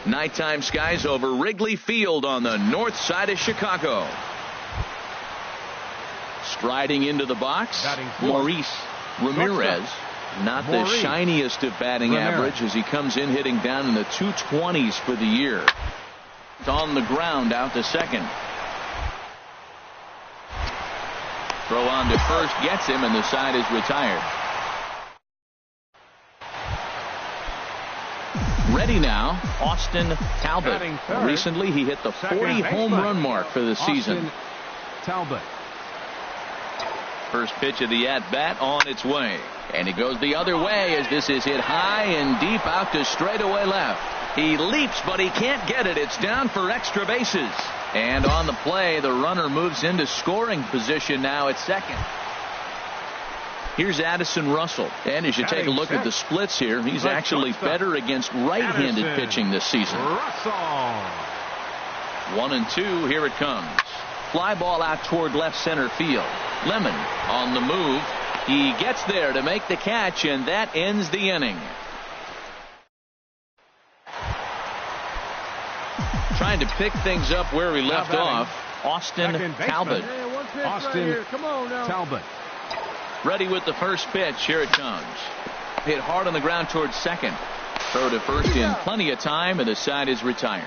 Nighttime skies over Wrigley Field on the north side of Chicago. Striding into the box, Maurice Ramirez. Not the shiniest of batting average as he comes in hitting down in the 220s for the year. It's on the ground out to second. Throw on to first gets him, and the side is retired. Ready now, Austin Talbot. Recently he hit the 40 home run mark for the season. Talbot. First pitch of the at-bat on its way. And it goes the other way as this is hit high and deep out to straightaway left. He leaps, but he can't get it. It's down for extra bases. And on the play, the runner moves into scoring position now at second. Here's Addison Russell. And as you take a look at the splits here, he's actually better against right-handed pitching this season. 1-2, here it comes. Fly ball out toward left center field. Lemon on the move. He gets there to make the catch, and that ends the inning. Trying to pick things up where we left off, Austin Talbot. Austin Talbot. Ready with the first pitch. Here it comes. Hit hard on the ground towards second. Throw to first in plenty of time, and the side is retired.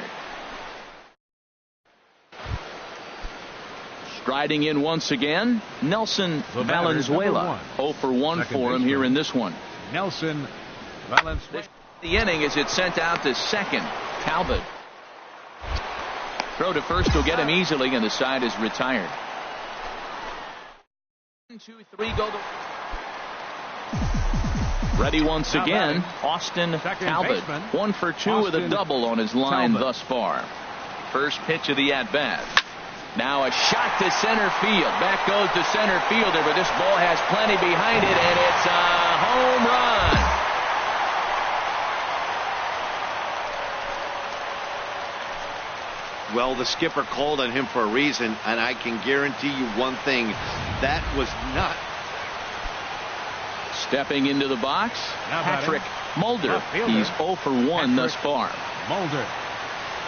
Striding in once again, Nelson Valenzuela. 0 for 1 for him here in this one. Nelson Valenzuela. The inning as it's sent out to second. Talbot. Throw to first will get him easily, and the side is retired. 1, 2, 3, go. Ready once again, Austin Talbot. 1 for 2 with a double on his line thus far. First pitch of the at-bat. Now a shot to center field. Back goes the center fielder, but this ball has plenty behind it, and it's a home run. Well, the skipper called on him for a reason, and I can guarantee you one thing. That was not. Stepping into the box, Patrick Mulder. He's 0 for 1 thus far. Mulder.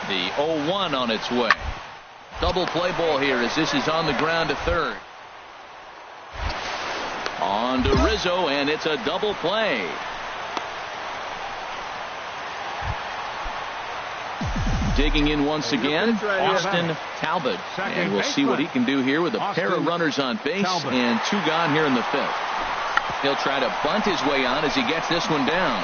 The 0-1 on its way. Double play ball here as this is on the ground to third. On to Rizzo, and it's a double play. Digging in once again, Austin Talbot. And we'll see what he can do here with a pair of runners on base and 2 gone here in the 5th. He'll try to bunt his way on as he gets this one down.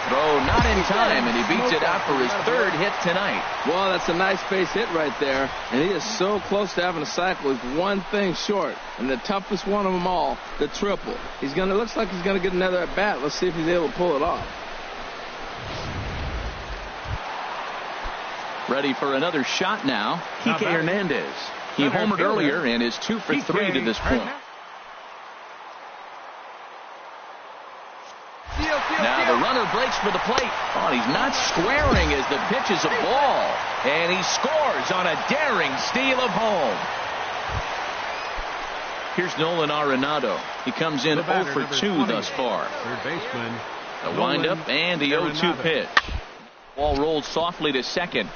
Throw not in time, and he beats it out for his 3rd hit tonight. Well, that's a nice base hit right there, and he is so close to having a cycle. He's one thing short, and the toughest one of them all, the triple. Looks like he's gonna get another at bat. Let's see if he's able to pull it off. Ready for another shot now, Kike Hernandez. He homered earlier and is 2 for 3 to this point. Now the runner breaks for the plate. Oh, he's not squaring as the pitch is a ball. And he scores on a daring steal of home. Here's Nolan Arenado. He comes in 0 for 2 thus far. Third baseman. The windup and the 0-2 pitch. Ball rolled softly to second.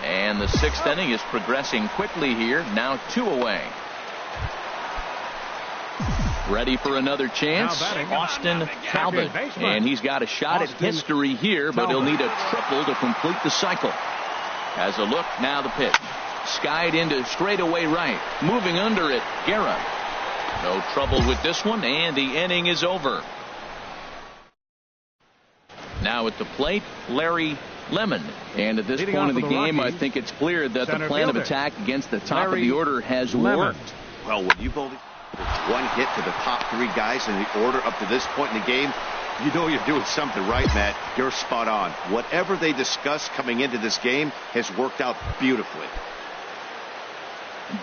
And the 6th inning is progressing quickly here. Now 2 away. Ready for another chance, Austin Talbot. And he's got a shot at history here, but he'll need a triple to complete the cycle. Has a look, now the pitch. Skied into straightaway right. Moving under it, Guerra. No trouble with this one, and the inning is over. Now at the plate, Larry Lemon. And at this point of the game, I think it's clear that the plan of attack against the top of the order has worked. Well, when you've only one hit to the top 3 guys in the order up to this point in the game, you know you're doing something right, Matt. You're spot on. Whatever they discussed coming into this game has worked out beautifully.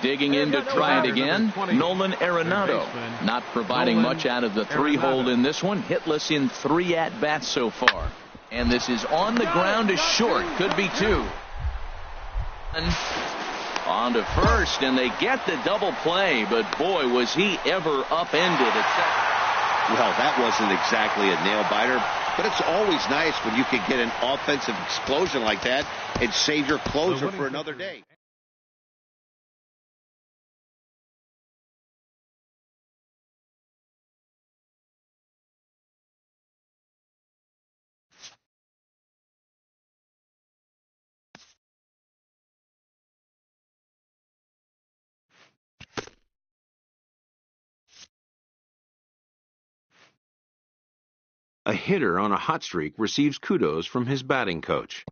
Digging in to try it again, Nolan Arenado. Not providing much out of the 3-hole in this one. Hitless in 3 at-bats so far. And this is on the ground to short. Could be 2. On to first, and they get the double play, but boy, was he ever upended at second. Well, that wasn't exactly a nail-biter, but it's always nice when you can get an offensive explosion like that and save your closer for another day. A hitter on a hot streak receives kudos from his batting coach.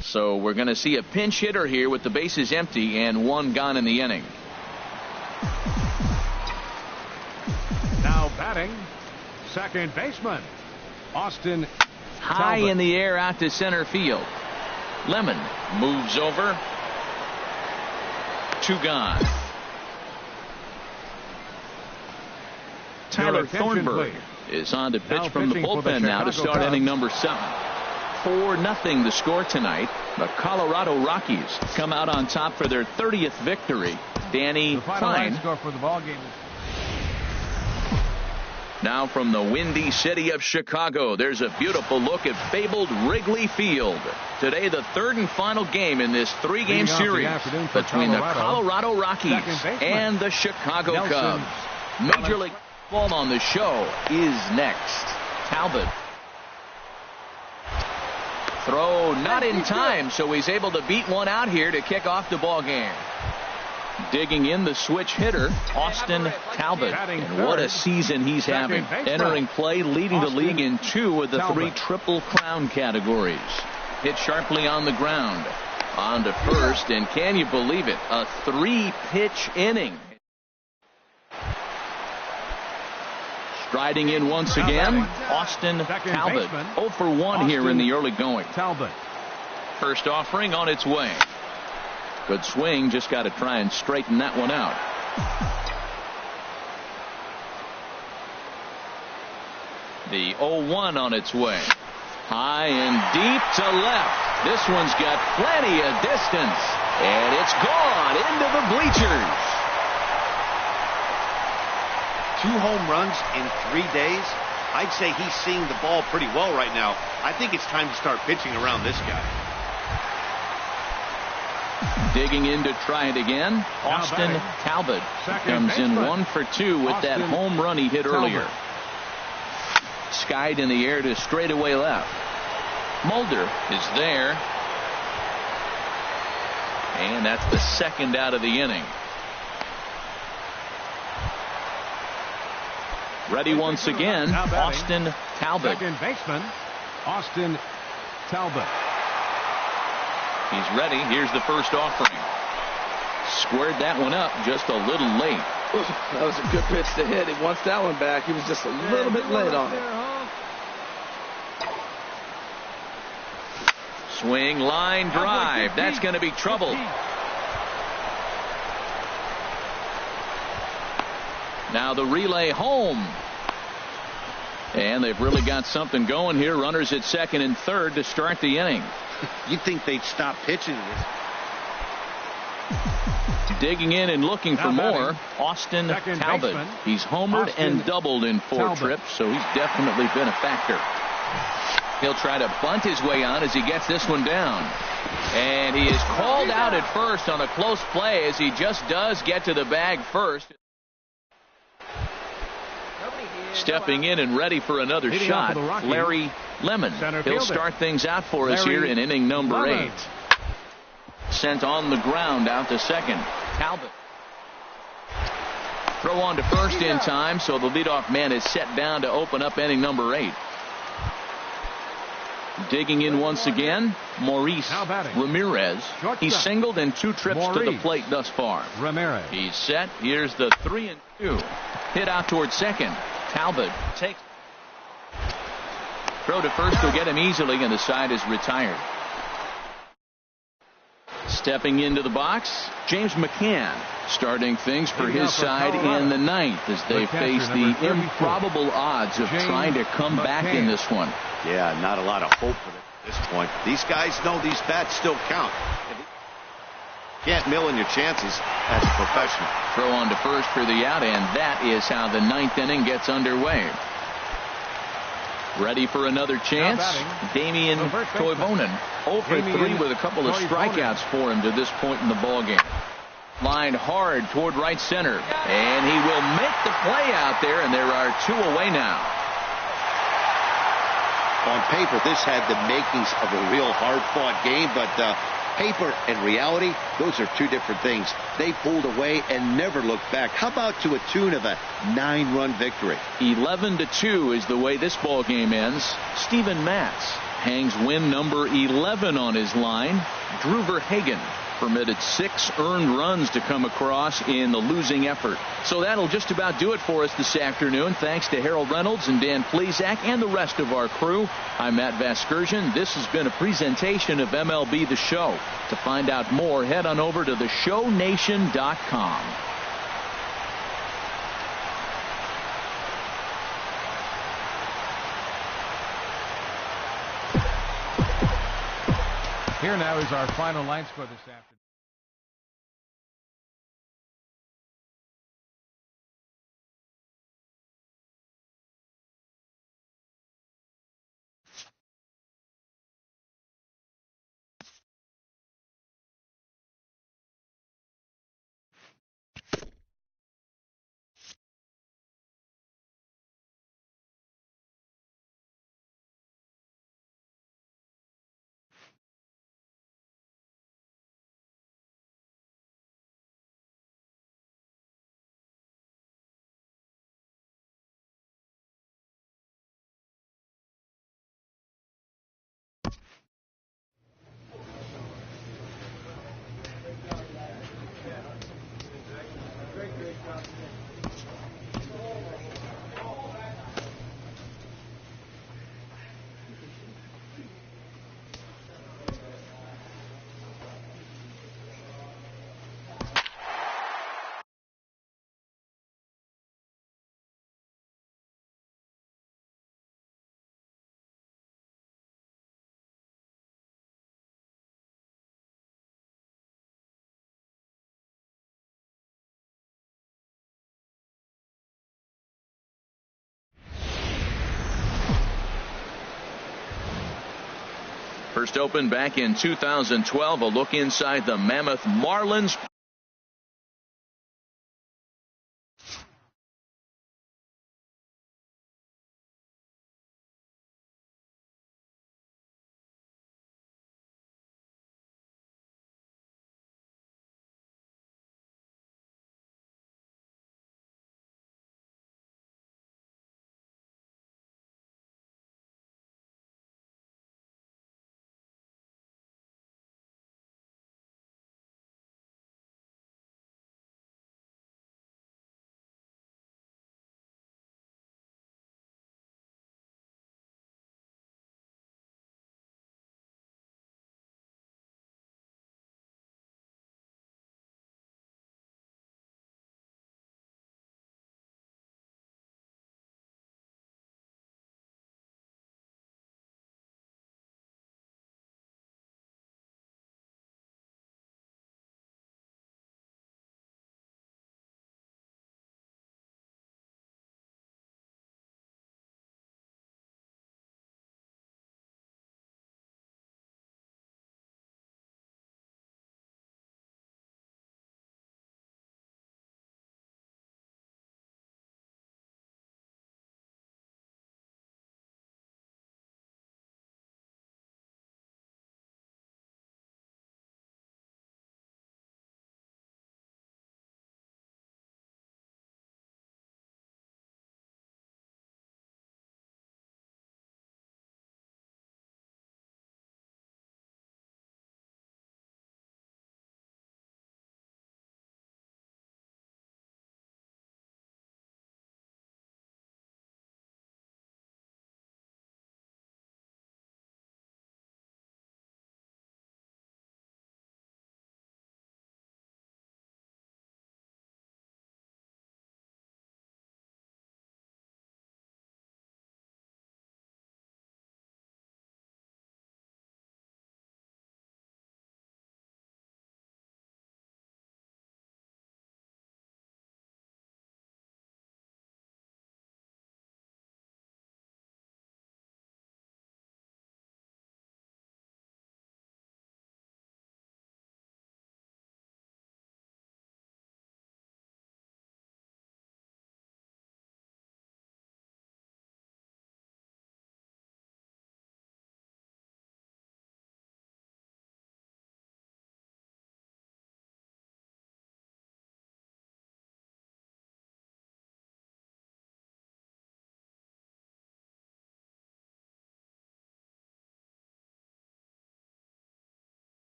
So we're going to see a pinch hitter here with the bases empty and one gone in the inning. Now batting, second baseman, Austin High Talbot. in the air out to center field. Lemon moves over. Two gone. Tyler Thornburg is on to pitch from the bullpen now to start inning number 7. 4-0 the score tonight. The Colorado Rockies come out on top for their 30th victory. Danny Klein. Score for the ball game. Now from the windy city of Chicago, there's a beautiful look at fabled Wrigley Field. Today, the third and final game in this 3-game series between the Colorado Rockies and the Chicago Cubs. Major League Baseball on the show is next. Talbot. Throw not in time, so he's able to beat one out here to kick off the ball game. Digging in the switch hitter, Austin Talbot. And what a season he's having. Entering play, leading the league in 2 of the 3 Triple Crown categories. Hit sharply on the ground. On to first, and can you believe it? A 3-pitch inning. Striding in once again, Austin Talbot. 0 for 1 here in the early going. Talbot. First offering on its way. Good swing, just got to try and straighten that one out. The 0-1 on its way. High and deep to left. This one's got plenty of distance. And it's gone into the bleachers. 2 home runs in 3 days. I'd say he's seeing the ball pretty well right now. I think it's time to start pitching around this guy. Digging in to try it again. Austin Talbot comes in 1 for 2 with that home run he hit earlier. Skied in the air to straightaway left. Mulder is there. And that's the second out of the inning. Ready once again, Austin Talbot. Second baseman, Austin Talbot. He's ready. Here's the first offering. Squared that one up just a little late. That was a good pitch to hit. He wants that one back. He was just a little bit late on it. Swing, line, drive. That's going to be trouble. Now the relay home. And they've really got something going here. Runners at second and third to start the inning. You'd think they'd stop pitching this. Digging in and looking for more, Austin Talbot. He's homered and doubled in 4 trips, so he's definitely been a factor. He'll try to bunt his way on as he gets this one down. And he is called out at first on a close play as he just does get to the bag first. Stepping in and ready for another shot, Larry Lemon. He'll start things out for us here in inning number 8. Sent on the ground out to second. Talbot. Throw on to first in time, so the leadoff man is set down to open up inning number 8. Digging in once again, Maurice Ramirez. He's singled in 2 trips to the plate thus far. He's set. Here's the 3-2. Hit out towards second. Talbot takes. Throw to first will get him easily, and the side is retired. Stepping into the box, James McCann, starting things for his side in the 9th as they face the improbable odds of trying to come back in this one. Yeah, not a lot of hope for them at this point. These guys know these bats still count. Can't mill in your chances as a professional. Throw on to first for the out, and that is how the 9th inning gets underway. Ready for another chance, Damian Toivonen. 0 for 3 with a couple of strikeouts for him to this point in the ballgame. Lined hard toward right center, and he will make the play out there, and there are 2 away now. On paper, this had the makings of a real hard-fought game, but paper and reality, those are 2 different things. They pulled away and never looked back. How about to a tune of a 9-run victory? 11-2 is the way this ball game ends. Steven Matz hangs win number 11 on his line. Drew Verhagen permitted 6 earned runs to come across in the losing effort. So that'll just about do it for us this afternoon. Thanks to Harold Reynolds and Dan Plesac and the rest of our crew. I'm Matt Vasgersian. This has been a presentation of MLB The Show. To find out more, head on over to theshownation.com. Here now is our final line score this afternoon. First opened back in 2012. A look inside the Mammoth Marlins.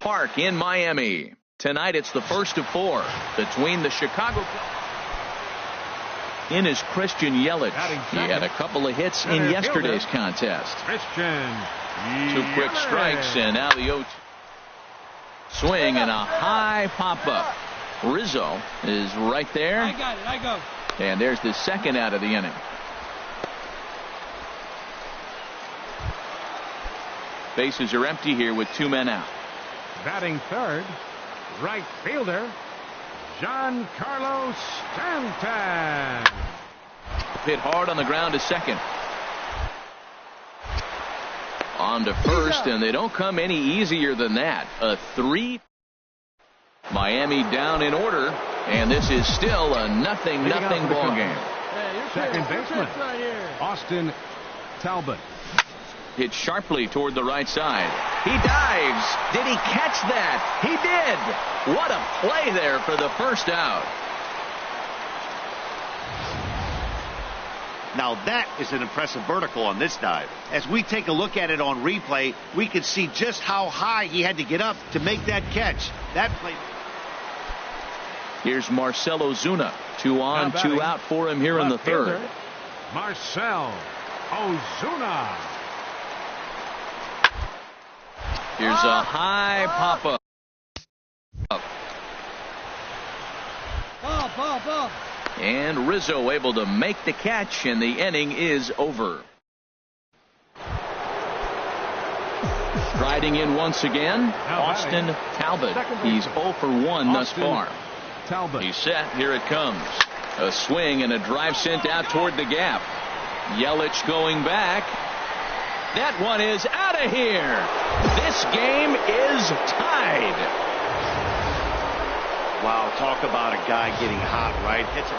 Park in Miami. Tonight it's the first of 4 between the Chicago. In is Christian Yelich. He had a couple of hits in yesterday's contest. Christian 2 quick strikes, and now the 0-2 swing and a high pop-up. Rizzo is right there. I got it. I go. And there's the second out of the inning. Bases are empty here with 2 men out. Batting third, right fielder, Giancarlo Stanton. Hit hard on the ground to second. On to first, and they don't come any easier than that. A 3. Miami down in order, and this is still a 0-0 ball game. Second baseman, Austin Talbot. Hit sharply toward the right side. He dives. Did he catch that? He did. What a play there for the first out. Now that is an impressive vertical on this dive. As we take a look at it on replay, we can see just how high he had to get up to make that catch. That play. Here's Marcell Ozuna. 2 on, 2 out for him here in the third. Marcell Ozuna. Here's a high pop-up. Ball. And Rizzo able to make the catch, and the inning is over. Striding in once again, Austin Talbot. He's 0 for 1 thus far. Talbot. He's set. Here it comes. A swing and a drive sent out toward the gap. Yelich going back. That one is out of here. This game is tied. Wow, talk about a guy getting hot, right? Hits a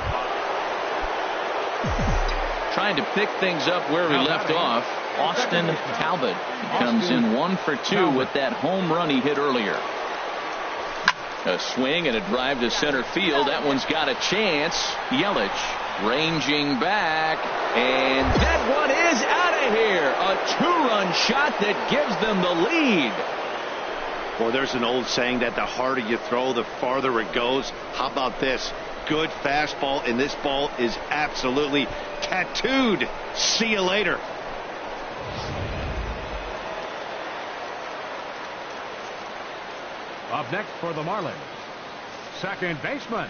Trying to pick things up where we left off. Austin Talbot comes in 1 for 2 with that home run he hit earlier. A swing and a drive to center field. That one's got a chance. Yelich ranging back, and that one is out of here. A 2-run shot that gives them the lead. Well, there's an old saying that the harder you throw, the farther it goes. How about this? Good fastball, and this ball is absolutely tattooed. See you later. Up next for the Marlins, second baseman.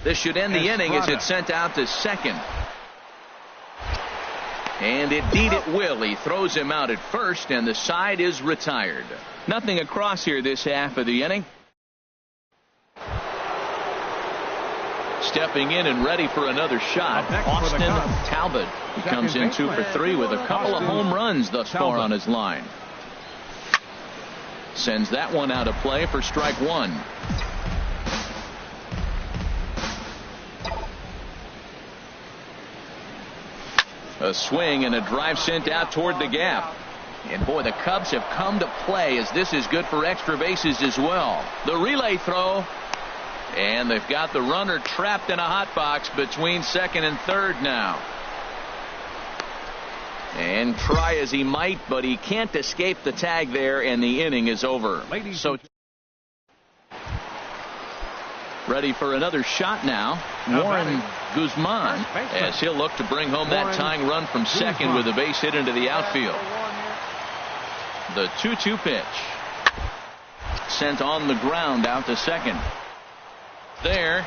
This should end the inning as it's sent out to second. And indeed it will. He throws him out at first, and the side is retired. Nothing across here this half of the inning. Stepping in and ready for another shot, Austin Talbot. He comes in 2 for 3 with a couple of home runs thus far on his line. Sends that one out of play for strike 1. A swing and a drive sent out toward the gap. And boy, the Cubs have come to play as this is good for extra bases as well. The relay throw. And they've got the runner trapped in a hot box between second and third now. And try as he might, but he can't escape the tag there, and the inning is over. So ready for another shot now. Warren Guzman, as he'll look to bring home that tying run from second with a base hit into the outfield. The 2-2 pitch. Sent on the ground out to second. There.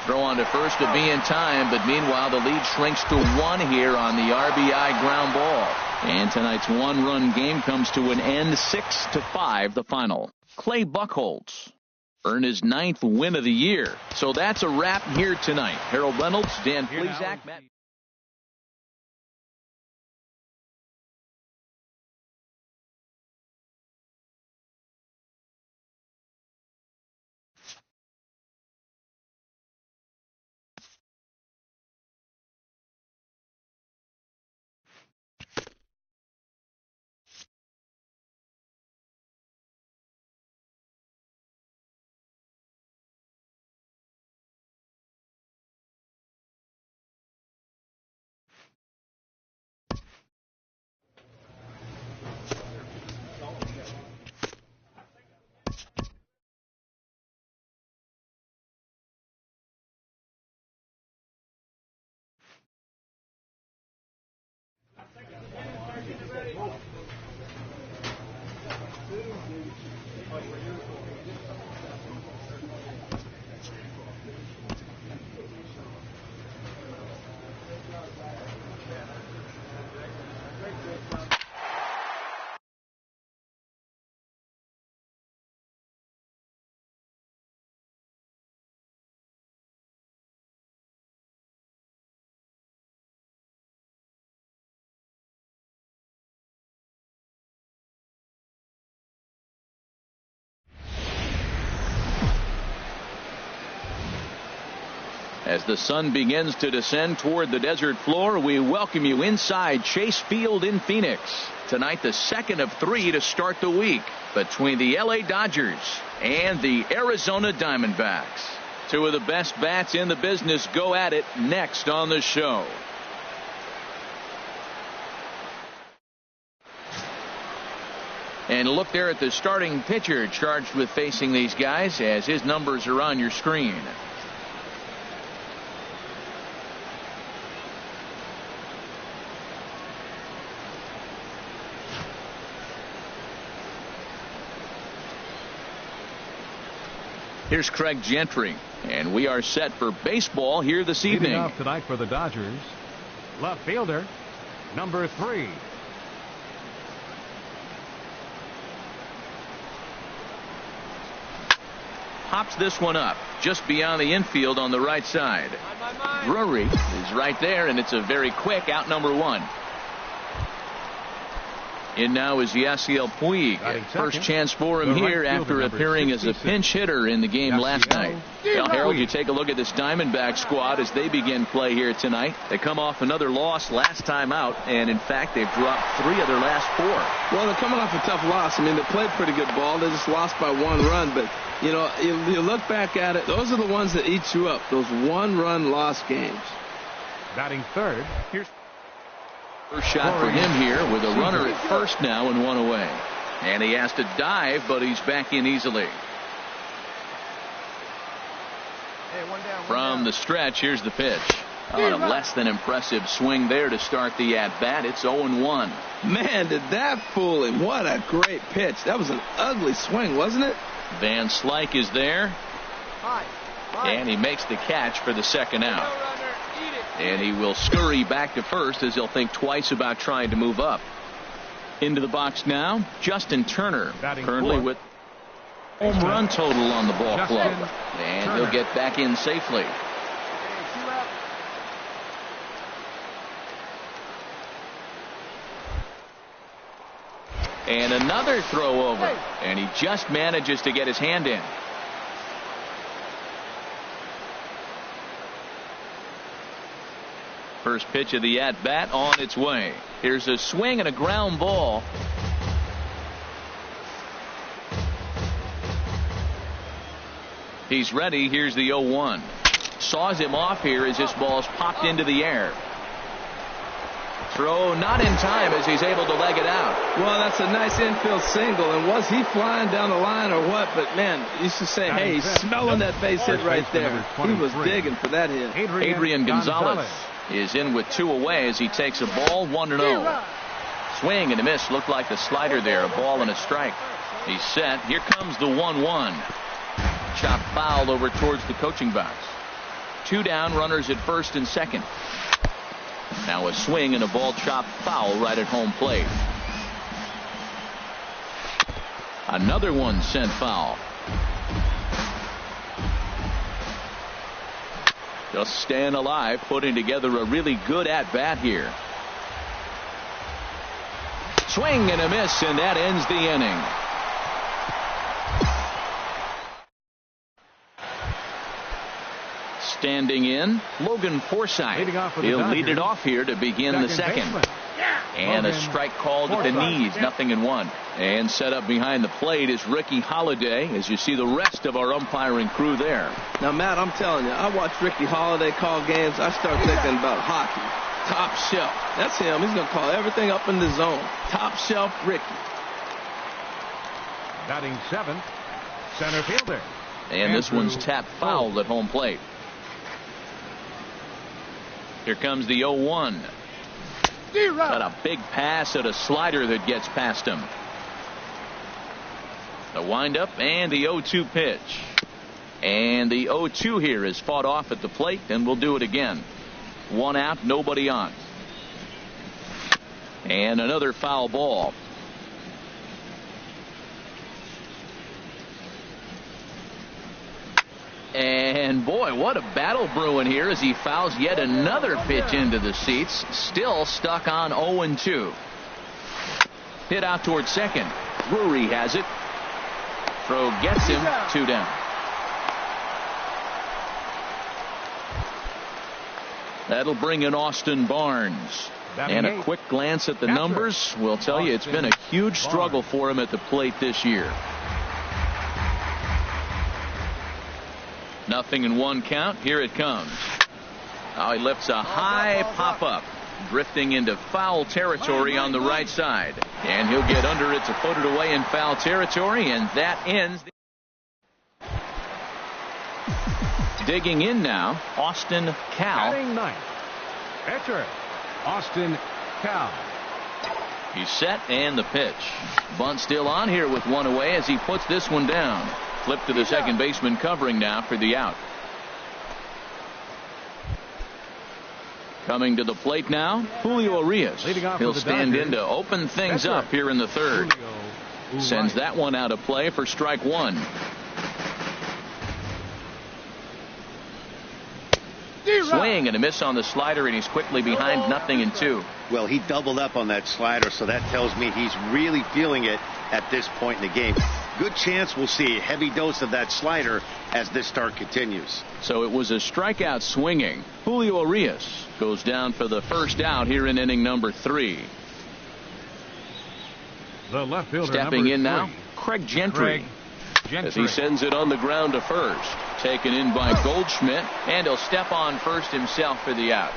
Throw on to first to be in time, but meanwhile the lead shrinks to 1 here on the RBI ground ball. And tonight's 1-run game comes to an end, 6-5 the final. Clay Buchholz earned his 9th win of the year. So that's a wrap here tonight. Harold Reynolds, Dan Plesac, Matt As the sun begins to descend toward the desert floor, we welcome you inside Chase Field in Phoenix. Tonight, the second of 3 to start the week between the LA Dodgers and the Arizona Diamondbacks. 2 of the best bats in the business go at it next on the show. And look there at the starting pitcher charged with facing these guys, as his numbers are on your screen. Here's Craig Gentry, and we are set for baseball here this evening. Leading off tonight for the Dodgers, left fielder, number 3. Pops this one up just beyond the infield on the right side. Drury is right there, and it's a very quick out, number 1. In now is Yasiel Puig. First chance for him here after appearing as a pinch hitter in the game last night. Now, Harold, you take a look at this Diamondback squad as they begin play here tonight. They come off another loss last time out, and in fact, they've dropped 3 of their last 4. Well, they're coming off a tough loss. I mean, they played pretty good ball. They just lost by 1 run, but you know, you look back at it, those are the ones that eat you up, those 1-run loss games. Batting third, here's first shot for him here with a runner at first now and 1 away. And he has to dive, but he's back in easily. From the stretch, here's the pitch. A less than impressive swing there to start the at-bat. It's 0-1. Man, did that fool him. What a great pitch. That was an ugly swing, wasn't it? Van Slyke is there. And he makes the catch for the second out. And he will scurry back to first as he'll think twice about trying to move up. Into the box now, Justin Turner, currently with home run total on the ball club. And he'll get back in safely. And another throw over. And he just manages to get his hand in. First pitch of the at-bat on its way. Here's a swing and a ground ball. He's ready. Here's the 0-1. Saws him off here as this ball's popped into the air. Throw not in time as he's able to leg it out. Well, that's a nice infield single. And was he flying down the line or what? But, man, you used to say, hey, he's smelling that base hit right there. He was digging for that hit. Adrian Gonzalez is in with 2 away as he takes a ball, 1-0. Swing and a miss. Looked like the slider there. A ball and a strike. He's set. Here comes the 1-1. Chop foul over towards the coaching box. 2 down, runners at first and second. Now a swing and a ball chopped foul right at home plate. Another one sent foul. Just staying alive, putting together a really good at-bat here. Swing and a miss, and that ends the inning. Standing in, Logan Forsythe. He'll lead it off here to begin the second. And a strike called at the knees, 0-1. And set up behind the plate is Ricky Holiday, as you see the rest of our umpiring crew there. Now, Matt, I'm telling you, I watch Ricky Holiday call games. I start thinking about hockey. Top shelf. That's him. He's going to call everything up in the zone. Top shelf Ricky. Batting 7th, center fielder. And this one's tapped foul at home plate. Here comes the 0-1. Got a big pass at a slider that gets past him. The windup and the 0-2 pitch. And the 0-2 here is fought off at the plate, and we'll do it again. 1 out, nobody on. And another foul ball. And boy, what a battle brewing here as he fouls yet another pitch into the seats. Still stuck on 0-2. Hit out towards second. Drury has it. Throw gets him. 2 down. That'll bring in Austin Barnes. And a quick glance at the numbers will tell you it's been a huge struggle for him at the plate this year. 0-1 count. Here it comes. Now he lifts a high pop-up, drifting into foul territory on the right side. And he'll get under it to put it away in foul territory, and that ends. Digging in now, Austin Cal. Batting ninth, pitcher Austin Cal. He's set, and the pitch. Bunt still on here with 1 away as he puts this one down. Flip to the second baseman covering now for the out. Coming to the plate now, Julio Urias. He'll stand in to open things up here in the third. Sends that one out of play for strike 1. Swing and a miss on the slider, and he's quickly behind 0-2. Well, he doubled up on that slider, so that tells me he's really feeling it at this point in the game. Good chance we'll see a heavy dose of that slider as this start continues. So it was a strikeout swinging. Julio Urias goes down for the first out here in inning number 3. The left fielder, stepping in now, Craig Gentry. As he sends it on the ground to first. Taken in by Goldschmidt, and he'll step on first himself for the out.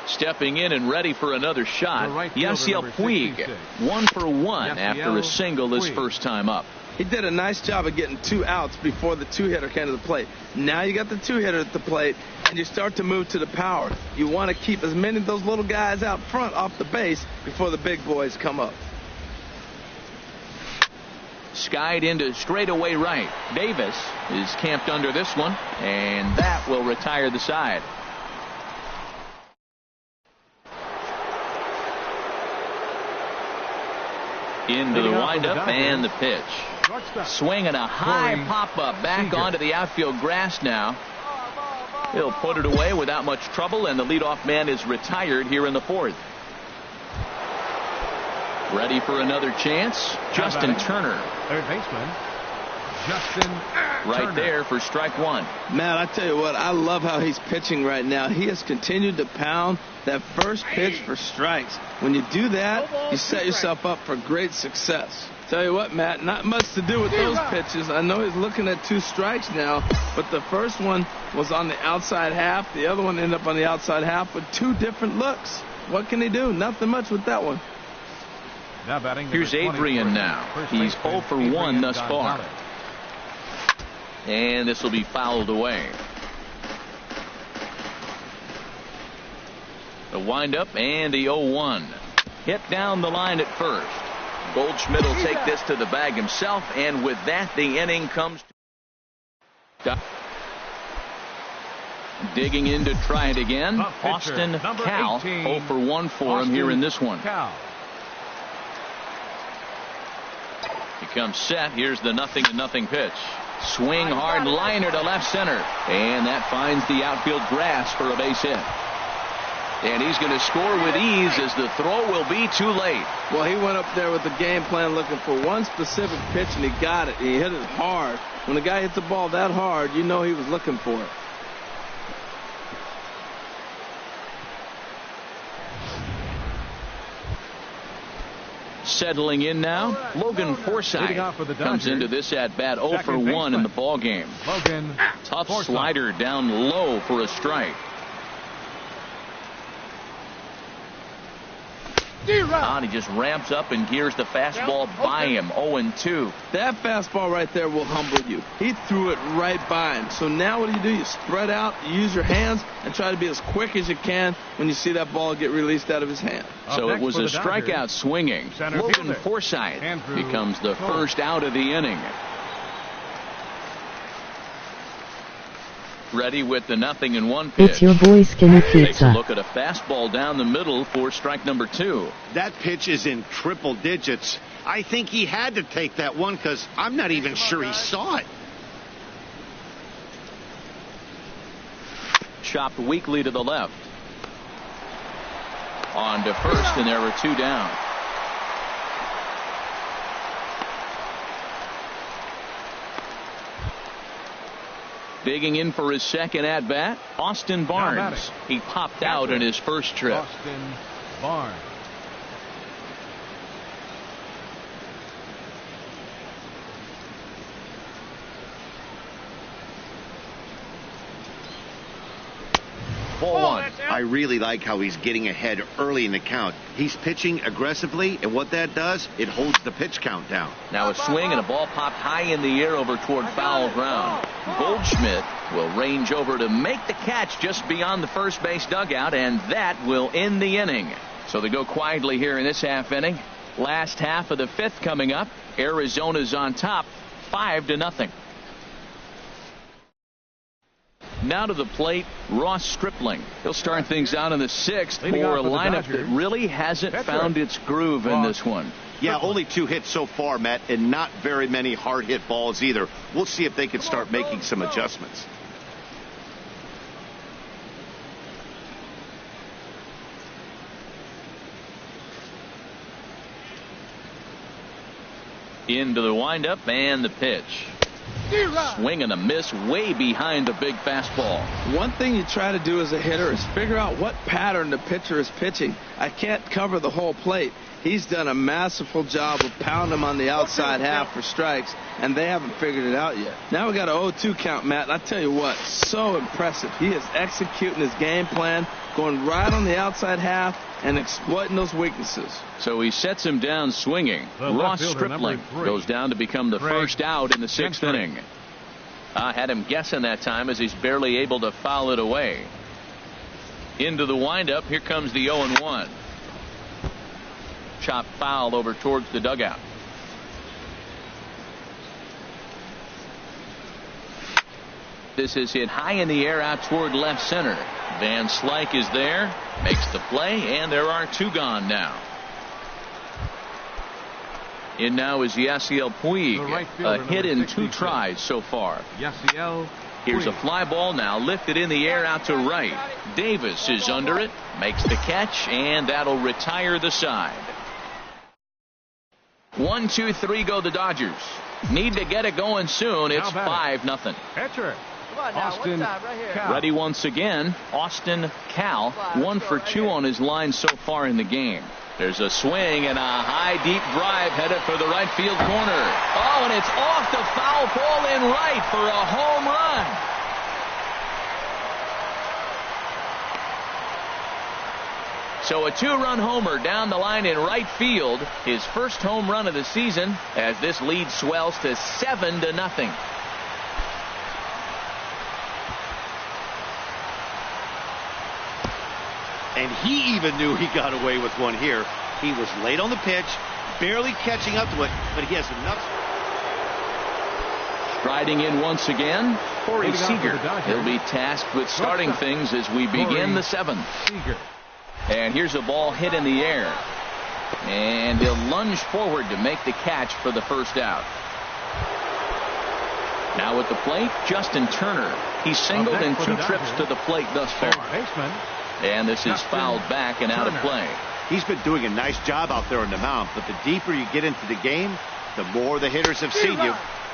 Stepping in and ready for another shot, Yasiel Puig. 1 for 1 after a single his first time up. He did a nice job of getting 2 outs before the 2-hitter came to the plate. Now you got the 2-hitter at the plate, and you start to move to the power. You want to keep as many of those little guys out front off the base before the big boys come up. Skied into straightaway right. Davis is camped under this one, and that will retire the side. Into the windup and the pitch. Swinging a high pop-up back onto the outfield grass now. He'll put it away without much trouble, and the leadoff man is retired here in the 4th. Ready for another chance, Justin Turner. Third baseman, Justin right there for strike 1. Man, I tell you what, I love how he's pitching right now. He has continued to pound that first pitch for strikes. When you do that, you set yourself up for great success. Tell you what, Matt, not much to do with those pitches. I know he's looking at 2 strikes now, but the first one was on the outside half. The other one ended up on the outside half with 2 different looks. What can he do? Nothing much with that one. Now batting, here's Adrian now. He's 0 for 1 thus far. And this will be fouled away. The windup and the 0-1. Hit down the line at first. Goldschmidt will take this to the bag himself, and with that, the inning comes to. Digging in to try it again. Austin Cal. 0 for 1 for him here in this one. He comes set. Here's the 0-0 pitch. Swing hard liner to left center. And that finds the outfield grass for a base hit. And he's going to score with ease as the throw will be too late. Well, he went up there with the game plan looking for one specific pitch, and he got it. He hit it hard. When a guy hits the ball that hard, you know he was looking for it. Settling in now, Logan Forsythe comes into this at bat 0 for 1 in the ball game. Tough slider down low for a strike. And he just ramps up and gears the fastball by him. 0-2. That fastball right there will humble you. He threw it right by him. So now what do? You spread out, you use your hands, and try to be as quick as you can when you see that ball get released out of his hand. So it was a strikeout swinging. Logan Forsythe becomes the first out of the inning. Ready with the 0-1 pitch. It's your boy Skinny Pizza. Takes a look at a fastball down the middle for strike number 2. That pitch is in triple digits. I think he had to take that one because I'm not even sure he saw it. Chopped weakly to the left. On to first, and there were 2 down. Digging in for his second at-bat, Austin Barnes. He popped out in his first trip. Austin Barnes. Ball 1. I really like how he's getting ahead early in the count. He's pitching aggressively, and what that does, it holds the pitch count down. Now a swing and a ball popped high in the air over toward foul ground. Goldschmidt will range over to make the catch just beyond the first base dugout, and that will end the inning. So they go quietly here in this half inning. Last half of the 5th coming up. Arizona's on top, 5-0. Now to the plate, Ross Stripling. He'll start things out in the 6th for a lineup that really hasn't found its groove in this one. Yeah, only 2 hits so far, Matt, and not very many hard hit balls either. We'll see if they can start making some adjustments. Into the windup and the pitch. Swing and a miss way behind the big fastball. One thing you try to do as a hitter is figure out what pattern the pitcher is pitching. I can't cover the whole plate. He's done a masterful job of pounding him on the outside half for strikes, and they haven't figured it out yet. Now we got an 0-2 count, Matt, and I tell you what, so impressive. He is executing his game plan, going right on the outside half and exploiting those weaknesses. So he sets him down swinging. Ross Stripling goes down to become the first out in the 6th inning. I had him guessing that time as he's barely able to foul it away. Into the windup, here comes the 0-1. Chopped foul over towards the dugout. This is hit high in the air out toward left center. Van Slyke is there, makes the play, and there are 2 gone now. In now is Yasiel Puig, a hit in 2 tries so far. Yasiel. Here's a fly ball now lifted in the air out to right. Davis is under it, makes the catch, and that'll retire the side. 1, 2, 3 go the Dodgers. Need to get it going soon. It's 5-0. Pitcher. Austin Cal. Ready once again. Austin Cal, 1 for 2 on his line so far in the game. There's a swing and a high deep drive headed for the right field corner. Oh, and it's off the foul pole in right for a home run. So a 2-run homer down the line in right field. His first home run of the season as this lead swells to 7-0. And he even knew he got away with one here. He was late on the pitch, barely catching up to it, but he has enough. Striding in once again, Corey Seager. He'll be tasked with starting things as we begin the 7th. And here's a ball hit in the air. And he'll lunge forward to make the catch for the first out. Now at the plate, Justin Turner. He's singled in 2 trips to the plate thus far. And this is fouled back and out of play. He's been doing a nice job out there on the mound, but the deeper you get into the game, the more the hitters have seen you.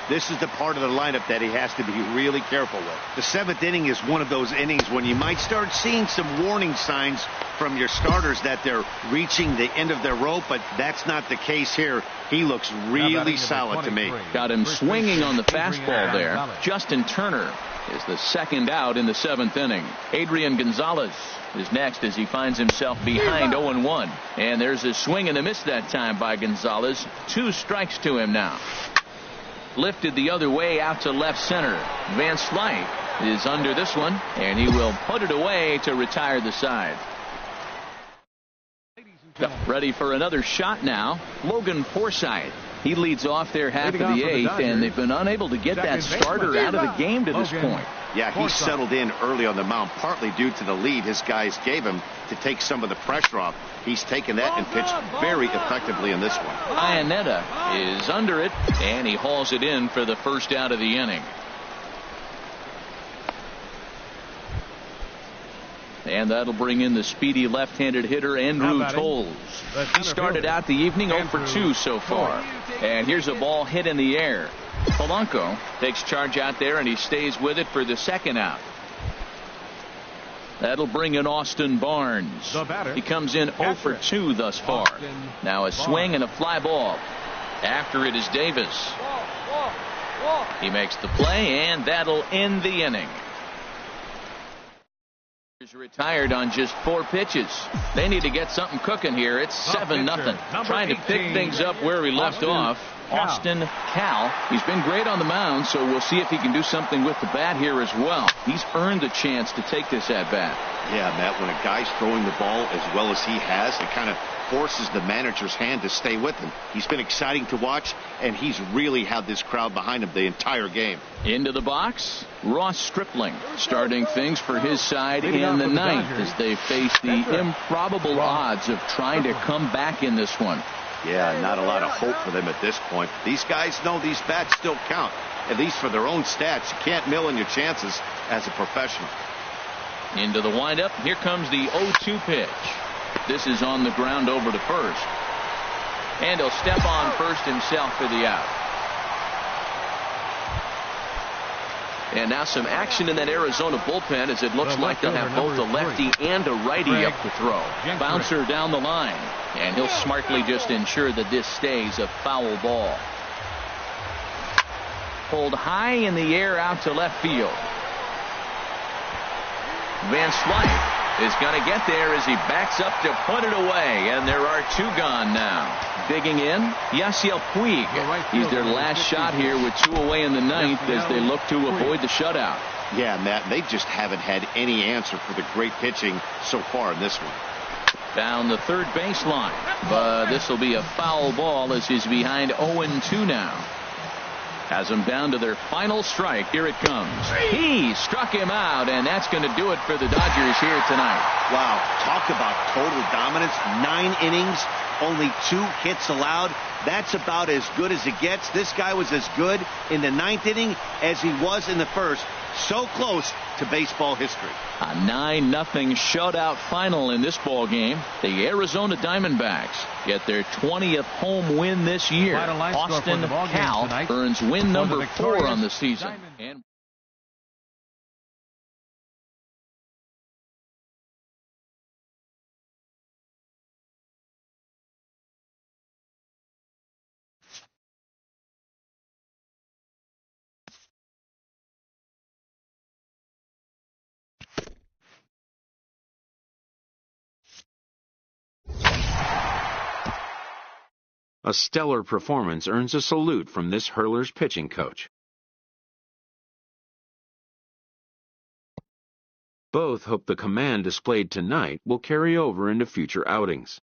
This is the part of the lineup that he has to be really careful with. The 7th inning is one of those innings when you might start seeing some warning signs from your starters that they're reaching the end of their rope, but that's not the case here. He looks really solid to me. Got him swinging on the fastball there. Justin Turner is the second out in the 7th inning. Adrian Gonzalez is next as he finds himself behind 0-1. And there's a swing and a miss that time by Gonzalez. 2 strikes to him now. Lifted the other way out to left center. Van Slyke is under this one, and he will put it away to retire the side. Ready for another shot now. Logan Forsythe. He leads off their half of the 8th, and they've been unable to get that starter out of the game to this point. Yeah, he settled in early on the mound, partly due to the lead his guys gave him to take some of the pressure off. He's taken that and pitched very effectively in this one. Iannetta is under it, and he hauls it in for the first out of the inning. And that'll bring in the speedy left-handed hitter Andrew Toles. He started out the evening 0 for 2 so far. And here's a ball hit in the air. Polanco takes charge out there, and he stays with it for the second out. That'll bring in Austin Barnes. He comes in 0 for 2 thus far. Now a swing and a fly ball. After it is Davis. He makes the play, and that'll end the inning. Retired on just 4 pitches. They need to get something cooking here. It's 7-0. Trying to pick things up where we left off. Austin Cal. He's been great on the mound, so we'll see if he can do something with the bat here as well. He's earned the chance to take this at bat. Yeah, Matt, when a guy's throwing the ball as well as he has, it kind of forces the manager's hand to stay with him. He's been exciting to watch, and he's really had this crowd behind him the entire game. Into the box, Ross Stripling starting things for his side in the 9th as they face the improbable odds of trying to come back in this one. Yeah, not a lot of hope for them at this point. These guys know these bats still count, at least for their own stats. You can't mill in your chances as a professional. Into the windup. Here comes the 0-2 pitch. This is on the ground over to first. And he'll step on first himself for the out. And now some action in that Arizona bullpen as it looks like they'll have both a lefty and a righty up to throw. Bouncer down the line. And he'll smartly just ensure that this stays a foul ball. Pulled high in the air out to left field. Van Slyke is going to get there as he backs up to put it away. And there are 2 gone now. Digging in, Yasiel Puig. He's their last shot here with 2 away in the 9th as they look to avoid the shutout. Yeah, Matt, they just haven't had any answer for the great pitching so far in this one. Down the third baseline. But this will be a foul ball as he's behind 0-2 now. Has them down to their final strike. Here it comes. He struck him out, and that's going to do it for the Dodgers here tonight. Wow, talk about total dominance. 9 innings, only 2 hits allowed. That's about as good as it gets. This guy was as good in the 9th inning as he was in the first. So close to baseball history. A 9-0 shutout final in this ball game. The Arizona Diamondbacks get their 20th home win this year. Austin Cal earns win number 4 on the season. And A stellar performance earns a salute from this hurler's pitching coach. Both hope the command displayed tonight will carry over into future outings.